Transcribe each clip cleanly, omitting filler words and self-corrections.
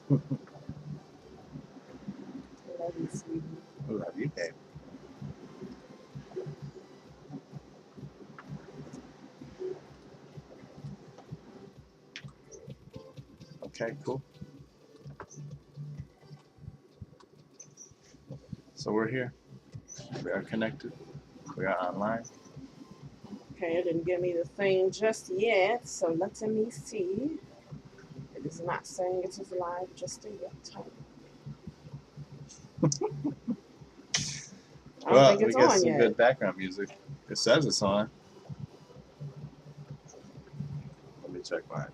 Love you, sweetie. Love you, babe. Okay, cool. So we're here. We are connected. We are online. Okay, it didn't give me the thing just yet, so let me see. It is not saying it is live just yet. I don't Well, think we it's got on some yet. good background music. It says it's on. Let me check mine.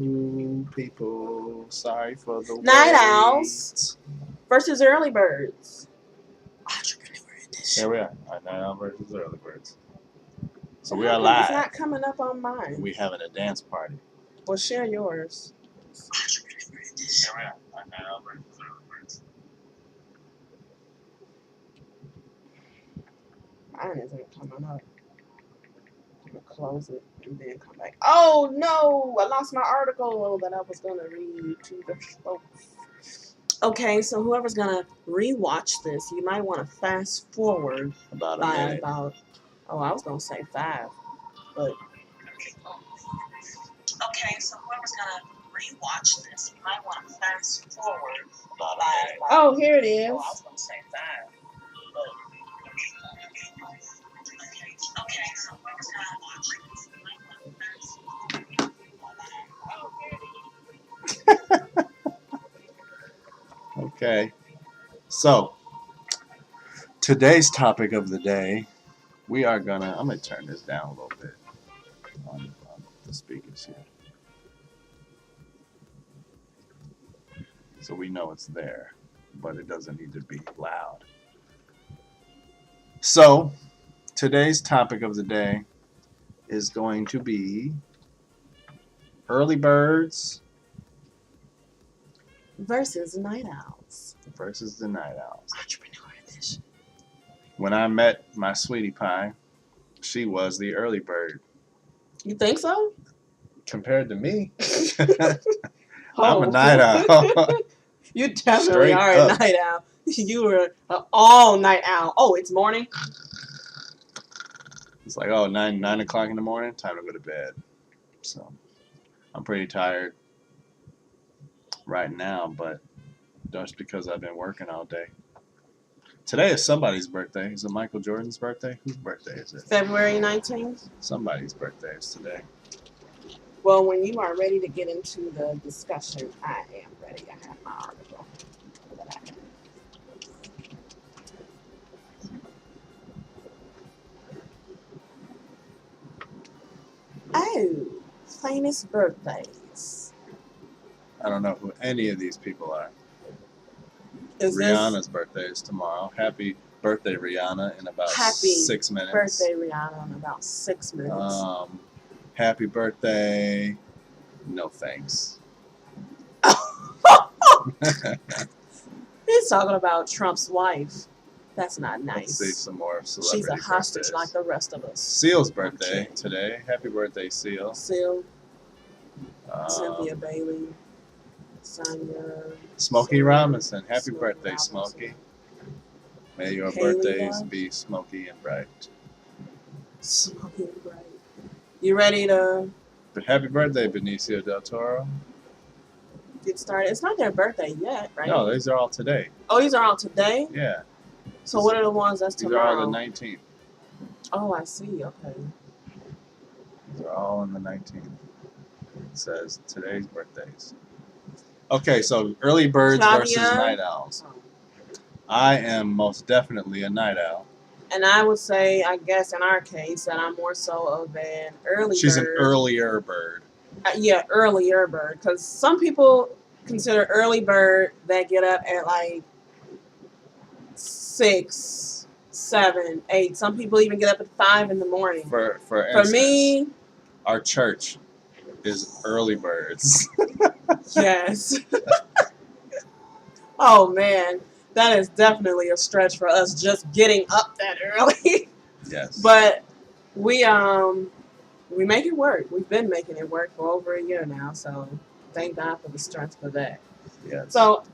Ooh, people, sorry for the Night wait. Owls versus Early Birds. Entrepreneur edition. Here we are. Night Owl versus Early Birds. So we How are come it's live. not coming up on mine? We having a dance party. Well, share yours. Entrepreneur edition. Here we are. Night Owl versus Early Birds. Mine isn't coming up. I'm gonna close it and then come back. Oh no! I lost my article that I was gonna read to the folks. Okay, so whoever's gonna rewatch this, you might want to fast forward About a by minute. about. Oh, I was gonna say 5, but. Okay, so whoever's gonna rewatch this, you might want to fast forward About a by. minute. Oh, here it is. Oh, I was gonna say 5, but okay, so whoever's gonna watch this, you might want to fast Okay. So today's topic of the day, I'm gonna turn this down a little bit on the speakers here, so we know it's there, but it doesn't need to be loud. So today's topic of the day is going to be early birds versus night owls. versus the night owls. Entrepreneur edition. When I met my sweetie pie, she was the early bird. You think so? Compared to me, Oh. I'm a night owl. You definitely Straight are up. a night owl. You were an all night owl. Oh, it's morning. It's like, oh, 9 o'clock in the morning, time to go to bed. So I'm pretty tired right now, but just because I've been working all day. Today is somebody's birthday. Is it Michael Jordan's birthday? Whose birthday is it? February 19th. Somebody's birthday is today. Well, when you are ready to get into the discussion, I am ready. I have my article. Oh, famous birthdays. I don't know who any of these people are. Is Rihanna's birthday is tomorrow. Happy birthday, Rihanna, in about Happy 6 minutes. Birthday, Rihanna, in about 6 minutes. Happy birthday. No thanks. He's talking about Trump's wife. That's not Let's see nice. some more celebrity She's a hostage birthdays. like the rest of us. Seal's birthday Okay. today. Happy birthday, Seal. Seal, Cynthia Um, Bailey, Sonia. Smokey Sarah, Robinson. Happy Smokey birthday, Robinson. Smokey. May your Haley birthdays Dunn. be smoky and bright. Smoky and bright. You ready to But happy birthday, Benicio del Toro. get started? It's not their birthday yet, right? No, these are all today. Oh, these are all today? Yeah, So what are the ones that's these are all tomorrow? the 19th. Oh, I see. Okay. These are all on the 19th. It says today's birthdays. Okay, so early birds versus Claudia. night owls. I am most definitely a night owl. And I would say, I guess in our case, that I'm more so of an early She's bird. an earlier bird. Yeah, earlier bird. Because some people consider early bird that get up at like 6, 7, 8. Some people even get up at 5 in the morning. For For instance, me, our church is early birds. yes. Oh man, that is definitely a stretch for us just getting up that early. Yes. But we make it work. We've been making it work for over a year now, so Thank God for the strength for that. Yes. So,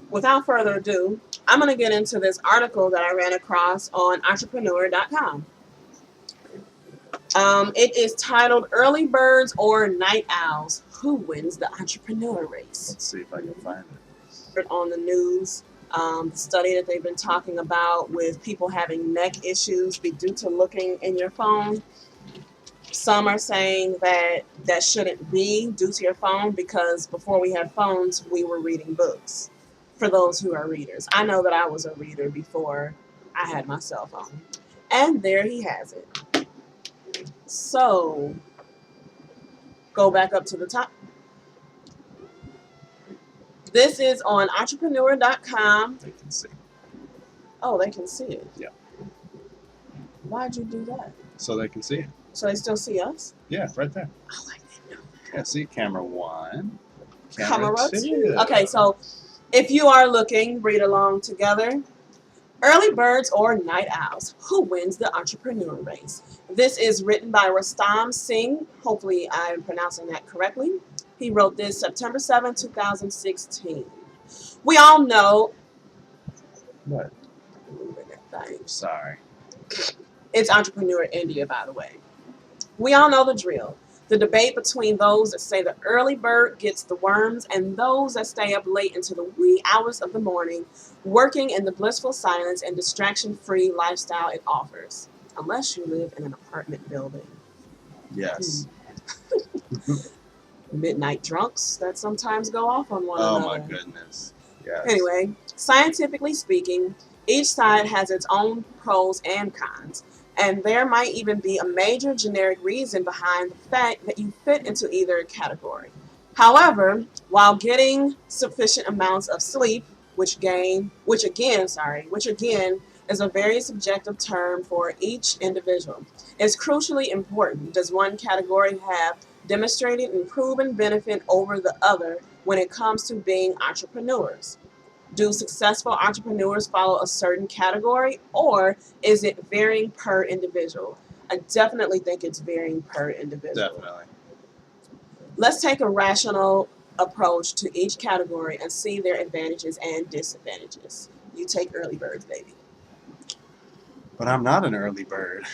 without further ado, I'm going to get into this article that I ran across on entrepreneur.com. It is titled Early Birds or Night Owls? Who wins the entrepreneur race? Let's see if I can find it. On the news, the study that they've been talking about with people having neck issues due to looking in your phone. Some are saying that shouldn't be due to your phone because before we had phones, we were reading books. For those who are readers, I know that I was a reader before I had my cell phone. And there he has it. So, go back up to the top. This is on entrepreneur.com. They can see. Oh, they can see it. Yeah. Why'd you do that? So they can see it. So they still see us? Yeah, right there. Oh, I didn't know. Yeah, see camera 1. Camera 2. two. Okay, so if you are looking, read along together. Early birds or night owls? Who wins the entrepreneur race? This is written by Rustam Singh. Hopefully I'm pronouncing that correctly. He wrote this September 7, 2016. We all know... What? Moving that thing. Sorry. It's Entrepreneur India, by the way. We all know the drill. The debate between those that say the early bird gets the worms and those that stay up late into the wee hours of the morning, working in the blissful silence and distraction-free lifestyle it offers. Unless you live in an apartment building. Yes. Midnight drunks that sometimes go off on one Oh another. my goodness. Yes. Anyway, scientifically speaking, each side has its own pros and cons, and there might even be a major generic reason behind the fact that you fit into either category. However, while getting sufficient amounts of sleep, which again is a very subjective term for each individual, is crucially important. Does one category have demonstrated and proven benefit over the other when it comes to being entrepreneurs? Do successful entrepreneurs follow a certain category, or is it varying per individual? I definitely think it's varying per individual. Definitely. Let's take a rational approach to each category and see their advantages and disadvantages. You take early birds, baby. But I'm not an early bird.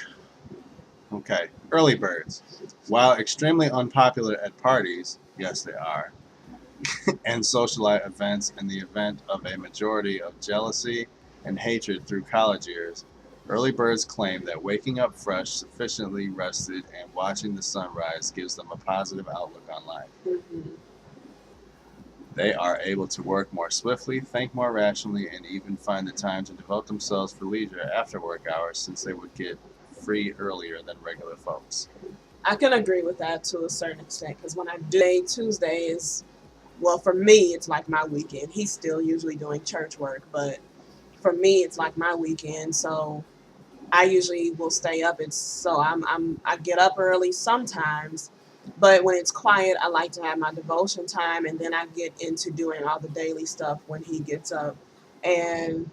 Okay. Early birds. While extremely unpopular at parties, yes they are, and socialite events in the event of a majority of jealousy and hatred through college years, early birds claim that waking up fresh, sufficiently rested, and watching the sunrise gives them a positive outlook on life. Mm-hmm. They are able to work more swiftly, think more rationally, and even find the time to devote themselves for leisure after work hours since they would get free earlier than regular folks. I can agree with that to a certain extent because when I do Tuesday is, well, for me, it's like my weekend. He's still usually doing church work, but for me, it's like my weekend. So I usually will stay up. I get up early sometimes, but when it's quiet, I like to have my devotion time, and then I get into doing all the daily stuff when he gets up, and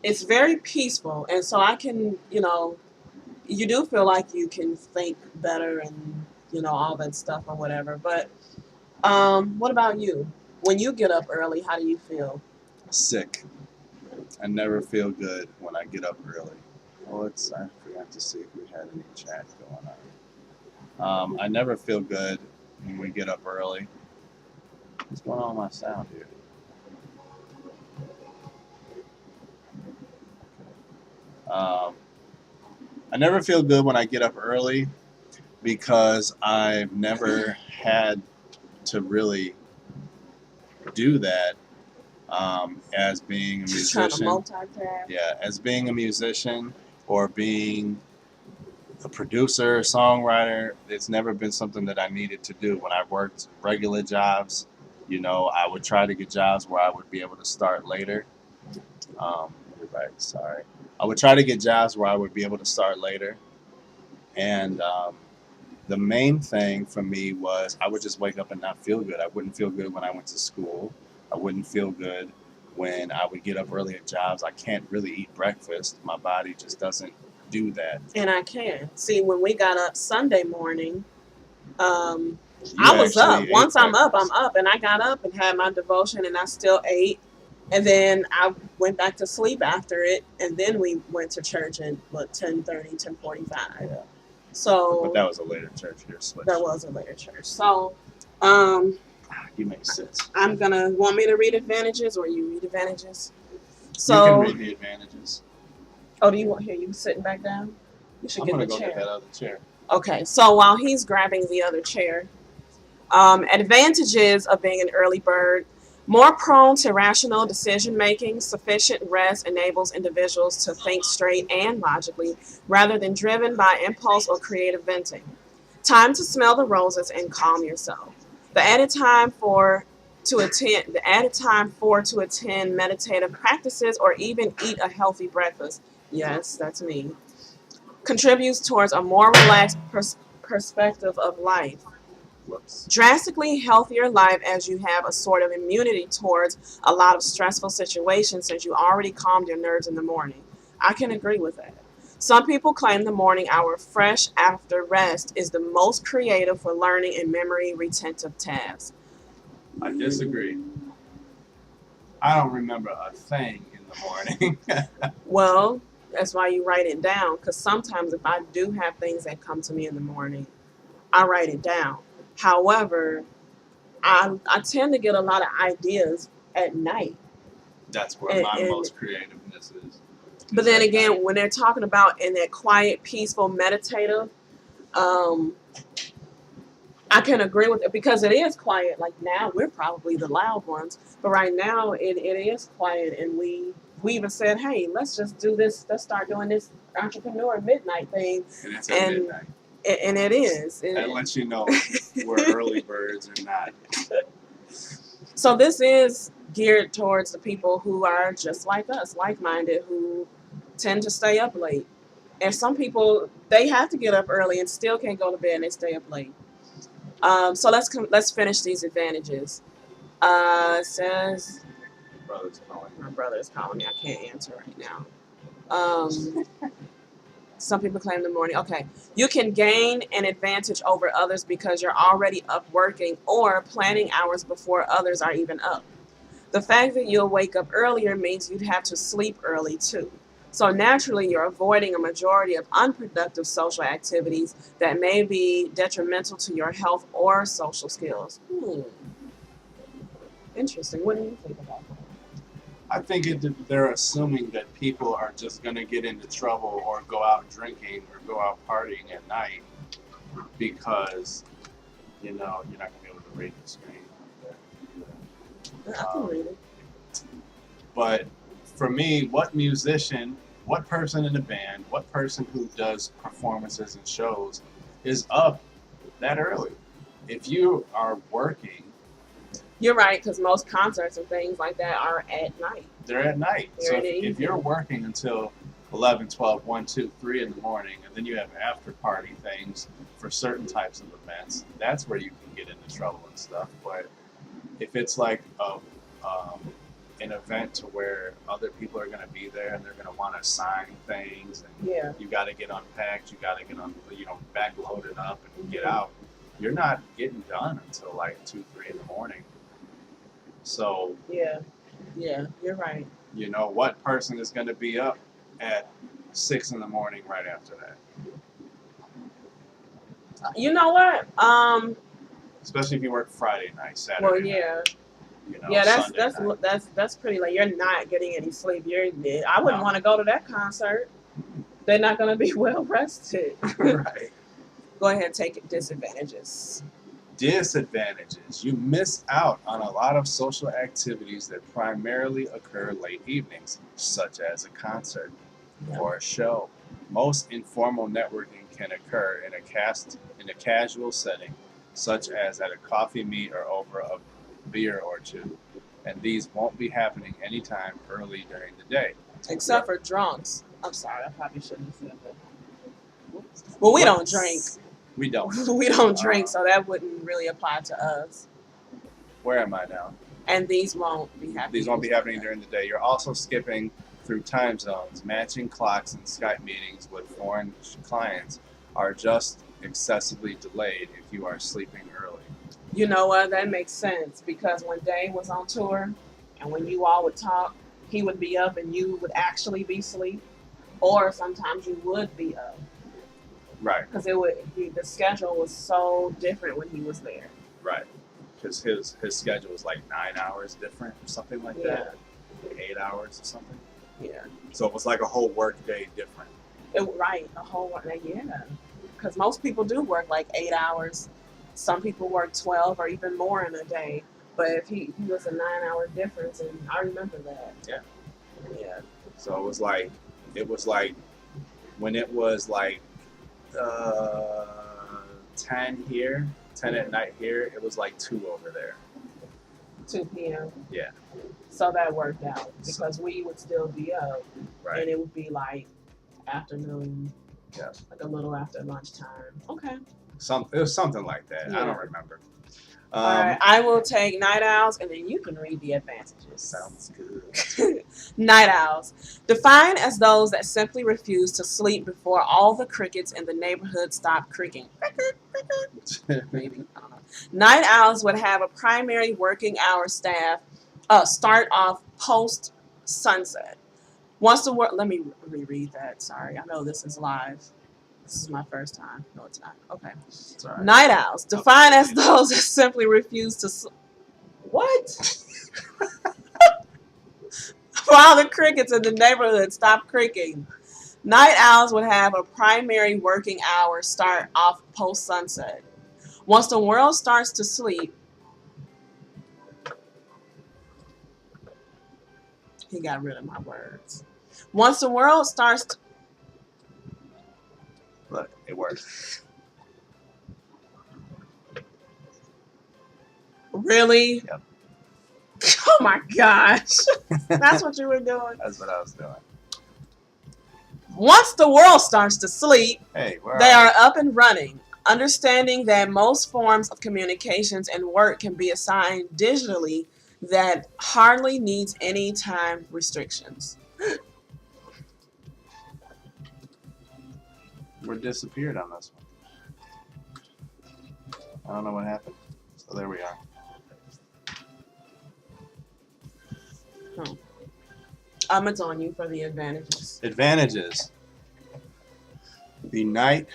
it's very peaceful. And so I can, you do feel like you can think better and all that stuff or whatever. But what about you? When you get up early, how do you feel? Sick. I never feel good when I get up early. Well, I forgot to see if we had any chat going on. I never feel good when we get up early. What's going on with my sound here? I never feel good when I get up early because I've never had to really do that as being a Just trying to musician. multitask. Yeah, as being a musician or being a producer, songwriter, it's never been something that I needed to do. When I worked regular jobs, I would try to get jobs where I would be able to start later. You're right, sorry. I would try to get jobs where I would be able to start later. And the main thing for me was I would just wake up and not feel good. I wouldn't feel good when I went to school. I wouldn't feel good when I would get up early at jobs. I can't really eat breakfast. My body just doesn't do that. And I can. See, when we got up Sunday morning, You I was up. actually ate Once I'm breakfast. up, and I got up and had my devotion, and I still ate. And then I went back to sleep after it, and then we went to church at what 10:30, 10:45. Yeah, So but that was a later church. You're switched. that was a later church. So, um, You make sense. I'm gonna want me to read advantages, or you read advantages. You So, can read the advantages. oh, do you want here? You sitting back down? You should I'm get gonna the go chair. get that other chair. Okay, so while he's grabbing the other chair, advantages of being an early bird: more prone to rational decision making. Sufficient rest enables individuals to think straight and logically rather than driven by impulse or creative venting. Time to smell the roses and calm yourself. The added time for to attend meditative practices or even eat a healthy breakfast. Yes, that's me. Contributes towards a more relaxed perspective of life. Whoops. Drastically healthier life as you have a sort of immunity towards a lot of stressful situations since you already calmed your nerves in the morning. I can agree with that. Some people claim the morning hour fresh after rest is the most creative for learning and memory retentive tasks. I disagree. I don't remember a thing in the morning. Well, that's why you write it down, because sometimes if I do have things that come to me in the morning, I write it down. However, I tend to get a lot of ideas at night. That's where And- my and- most creativeness is. But then At again, night. when they're talking about in that quiet, peaceful, meditative, um, I can agree with it because it is quiet. Like now, we're probably the loud ones, but right now it is quiet, and we even said, hey, let's just do this. Let's start doing this entrepreneur midnight thing, And it's at and- midnight. and it is. That lets you know we're early birds or not. So this is geared towards the people who are just like us, like-minded, who tend to stay up late. And some people, they have to get up early and still can't go to bed and they stay up late. So let's finish these advantages. It says Brother's calling. my brother is calling me. I can't answer right now. Some people claim the morning. Okay, you can gain an advantage over others because you're already up working or planning hours before others are even up. The fact that you'll wake up earlier means you'd have to sleep early too. So naturally, you're avoiding a majority of unproductive social activities that may be detrimental to your health or social skills. Interesting. What do you think about that? I think they're assuming that people are just going to get into trouble or go out drinking or go out partying at night because, you're not going to be able to read the screen. I can read it. But for me, what musician, what person in a band, what person who does performances and shows is up that early? If you are working, You're right, because most concerts and things like that are at night. they're at night. They're So in the if evening. you're working until 11, 12, 1, 2, 3 in the morning, and then you have after party things for certain types of events, that's where you can get into trouble and stuff. But if it's like an event to where other people are going to be there and they're going to want to sign things and Yeah. you got to get unpacked, you got to get back loaded up and get out, you're not getting done until like 2, 3 in the morning. So, Yeah. Yeah. You're right. what person is going to be up at 6 in the morning right after that? You know what? Especially if you work Friday night, Saturday Well, night, yeah. Sunday night. That's pretty late. You're not getting any sleep. I wouldn't No. want to go to that concert. They're not going to be well rested. Right. Go ahead, take disadvantages. Disadvantages. You miss out on a lot of social activities that primarily occur late evenings, such as a concert or a show. Most informal networking can occur in a casual setting, such as at a coffee meet or over a beer or two, and these won't be happening anytime early during the day. Except for drunks. I'm sorry, I probably shouldn't have said that. Well, we don't drink. We don't. We don't drink, so that wouldn't really apply to us. Where am I now? And these won't be happening. These won't be happening during the day. You're also skipping through time zones. Matching clocks and Skype meetings with foreign clients are just excessively delayed if you are sleeping early. You know what? That makes sense because when Dave was on tour and when you all would talk, he would be up and you would actually be asleep, or sometimes you would be up Right, because the schedule was so different when he was there. right. Because his schedule was like 9 hours different or something like Yeah, that. 8 hours or something. yeah. So it was like a whole work day different. Right, a whole lot. Yeah, because most people do work like 8 hours. Some people work 12 or even more in a day. But if he was a 9 hour difference, and I remember that. Yeah. Yeah. So it was like when it was like 10 here, 10 at night here, it was like 2 over there. 2 p.m. Yeah. So that worked out because we would still be up, Right. and it would be like afternoon, Yeah. like a little after lunchtime. Okay. It was something like that. I Yeah. don't remember. All right. I will take night owls, and then you can read the advantages. Sounds good. Night owls, defined as those that simply refuse to sleep before all the crickets in the neighborhood stop creaking. Maybe. I don't know. Night owls would have a primary working hour start off post sunset. Once the let me reread that. Sorry, I know this is live. This is my first time. No, it's not. Okay. It's all right. Night owls, defined as those that simply refuse to What? While the crickets in the neighborhood stop creaking. Night owls would have a primary working hour start off post sunset. Once the world starts to sleep, he got rid of my words. Once the world starts to, Look, it works. really? Yep. Oh my gosh. That's what you were doing. That's what I was doing. Once the world starts to sleep, Hey, they are up and running, understanding that most forms of communications and work can be assigned digitally that hardly needs any time restrictions. We're disappeared on this one. I don't know what happened. So there we are. It's on you for the advantages. Advantages. The night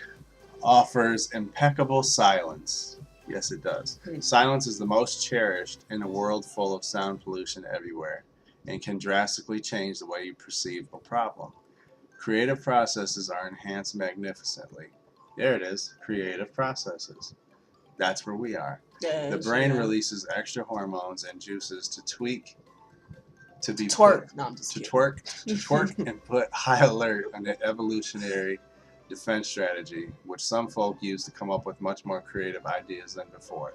offers impeccable silence. Yes, it does. Silence is the most cherished in a world full of sound pollution everywhere and can drastically change the way you perceive a problem. Creative processes are enhanced magnificently. There it is. Creative processes. That's where we are. Yeah, The brain releases extra hormones and juices to twerk. No, I'm just kidding. twerk and put high alert on the evolutionary defense strategy, which some folk use to come up with much more creative ideas than before.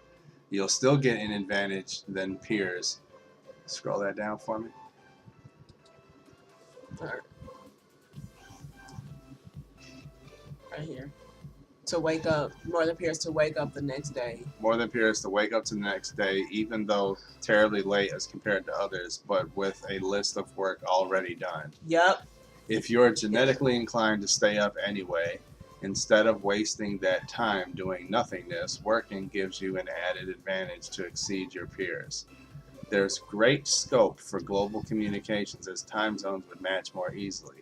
You'll still get an advantage than peers. Scroll that down for me. Right here. To wake up, more than peers to wake up the next day. More than peers to wake up to the next day, even though terribly late as compared to others, but with a list of work already done. Yep. If you're genetically inclined to stay up anyway, instead of wasting that time doing nothingness, working gives you an added advantage to exceed your peers. There's great scope for global communications as time zones would match more easily.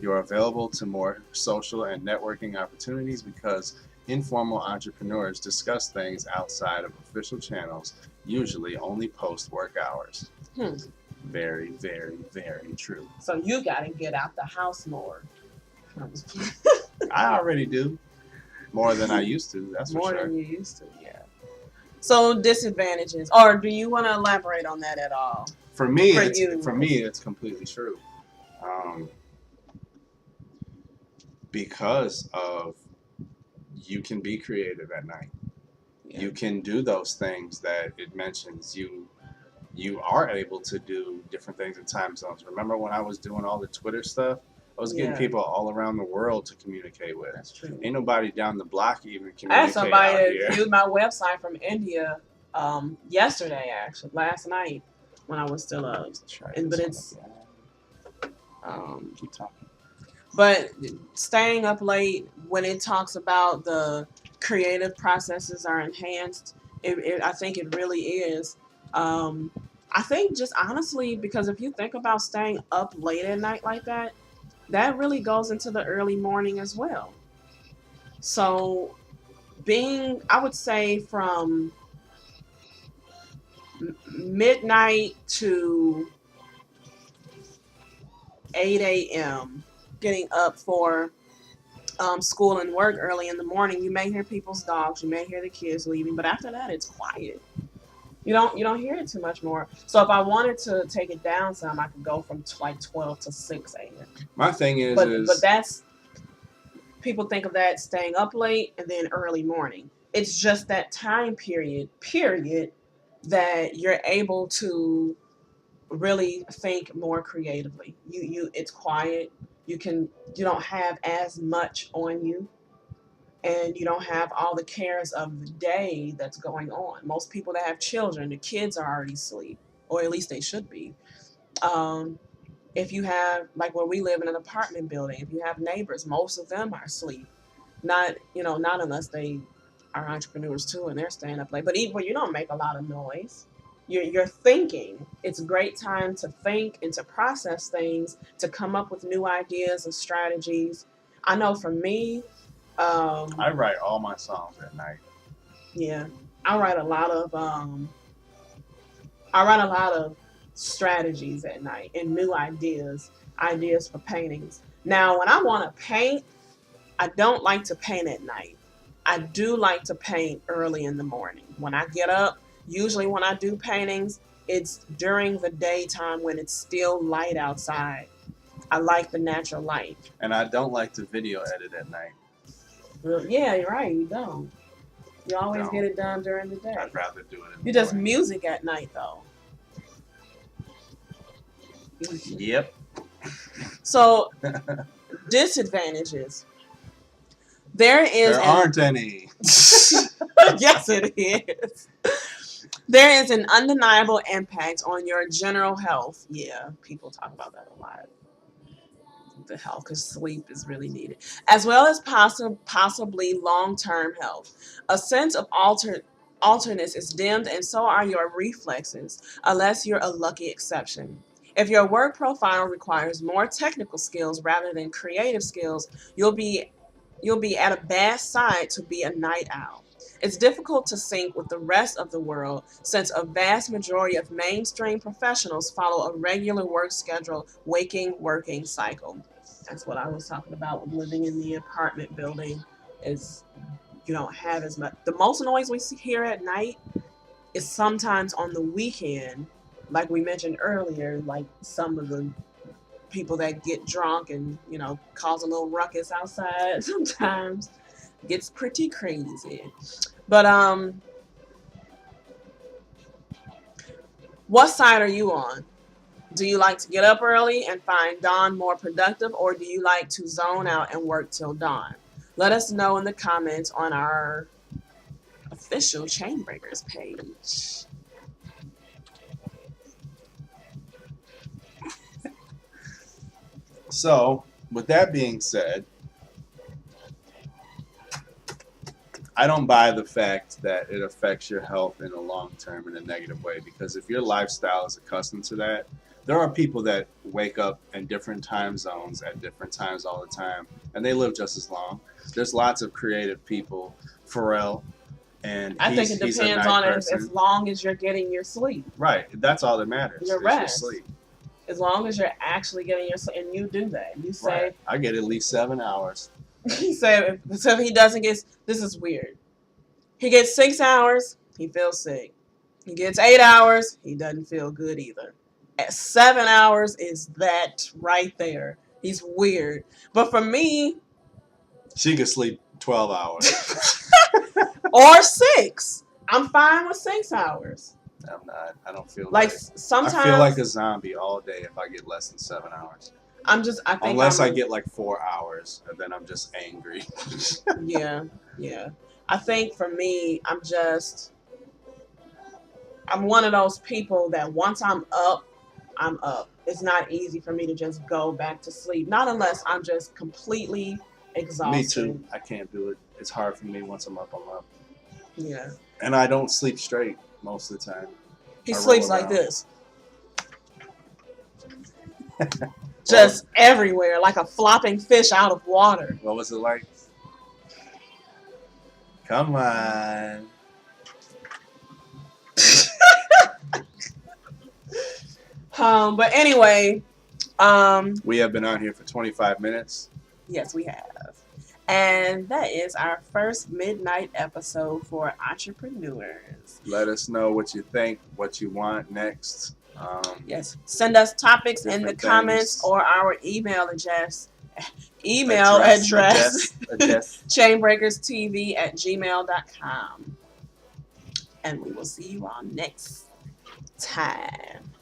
You are available to more social and networking opportunities because informal entrepreneurs discuss things outside of official channels, usually only post-work hours. Very, very, very true. So you got to get out the house more. I already do. More than I used to, that's more for sure. than you used to, yeah. So disadvantages, or do you want to elaborate on that at all? For me, For it's, you. for me, it's completely true. Because of you can be creative at night. Yeah. You can do those things that it mentions. You are able to do different things in time zones. Remember when I was doing all the Twitter stuff? I was getting Yeah. people all around the world to communicate with. That's true. Ain't nobody down the block even I had communicate somebody out that here. viewed my website from India yesterday, actually, last night when I was still up. But it's Keep talking. but staying up late when it talks about the creative processes are enhanced, I think it really is. I think just honestly, because if you think about staying up late at night like that, that really goes into the early morning as well. So I would say from midnight to 8 a.m., getting up for school and work early in the morning, you may hear people's dogs, you may hear the kids leaving, but after that, it's quiet. You don't hear it too much more. So if I wanted to take it down some, I could go from like 12 to 6 a.m. My thing is, But that's people think of that staying up late and then early morning. It's just that time period that you're able to really think more creatively. It's quiet. You don't have as much on you, and you don't have all the cares of the day that's going on. Most people that have children, the kids are already asleep, or at least they should be. Um, if you have, like where we live in an apartment building, if you have neighbors, most of them are asleep. Not unless they are entrepreneurs too and they're staying up late. But even when you don't make a lot of noise, you're thinking. It's a great time to think and to process things, to come up with new ideas and strategies. I know for me, I write all my songs at night. yeah, I write a lot of I write a lot of strategies at night and new ideas for paintings. Now, when I want to paint, I don't like to paint at night. I do like to paint early in the morning. When I get up, usually when I do paintings, it's during the daytime when it's still light outside. I like the natural light. And I don't like to video edit at night. Yeah, you're right. You don't. You always Don't. get it done during the day. I'd rather do it in the You just morning. music at night though. Yep. So disadvantages. There There aren't any. Yes, it is. There is an undeniable impact on your general health. Yeah, people talk about that a lot. The health, because sleep is really needed, as well as possibly long-term health. A sense of alterness is dimmed, and so are your reflexes, unless you're a lucky exception. If your work profile requires more technical skills rather than creative skills, you'll be at a bad side to be a night owl. It's difficult to sync with the rest of the world since a vast majority of mainstream professionals follow a regular work schedule, waking, working cycle. That's what I was talking about with living in the apartment building is you don't have as much. The most noise we hear at night is sometimes on the weekend, like we mentioned earlier, like some of the people that get drunk and cause a little ruckus outside sometimes gets pretty crazy. But what side are you on? Do you like to get up early and find dawn more productive, or do you like to zone out and work till dawn? Let us know in the comments on our official Chainbreakers page. So, with that being said, I don't buy the fact that it affects your health in the long term in a negative way, because if your lifestyle is accustomed to that, there are people that wake up in different time zones at different times all the time, and they live just as long. There's lots of creative people, Pharrell, and I think it he's a depends night on person. as long as you're getting your sleep. Right, that's all that matters. Your is rest. Your sleep. As long as you're actually getting your sleep, and you do that. You say, Right. I get at least 7 hours. he said, so if he doesn't get, this is weird. He gets 6 hours, he feels sick. He gets 8 hours, he doesn't feel good either. At 7 hours is that right there. He's weird. But for me, She could sleep 12 hours. or 6, I'm fine with 6 hours. I'm not. I don't feel Like right. sometimes I feel like a zombie all day if I get less than 7 hours. I think Unless I get like 4 hours, and then I'm just angry. Yeah. I think for me, I'm one of those people that once I'm up, I'm up. It's not easy for me to just go back to sleep. Not unless I'm just completely exhausted. Me too. I can't do it. It's hard for me once I'm up. Yeah. And I don't sleep straight most of the time. He I roll sleeps like around. this. Just everywhere, like a flopping fish out of water. What was it like? Come on. But anyway, We have been on here for 25 minutes. yes, we have. And that is our first midnight episode for entrepreneurs. Let us know what you think, what you want next. Yes, send us topics in the Different comments things. or our email address. Address. chainbreakerstv@gmail.com. And we will see you all next time.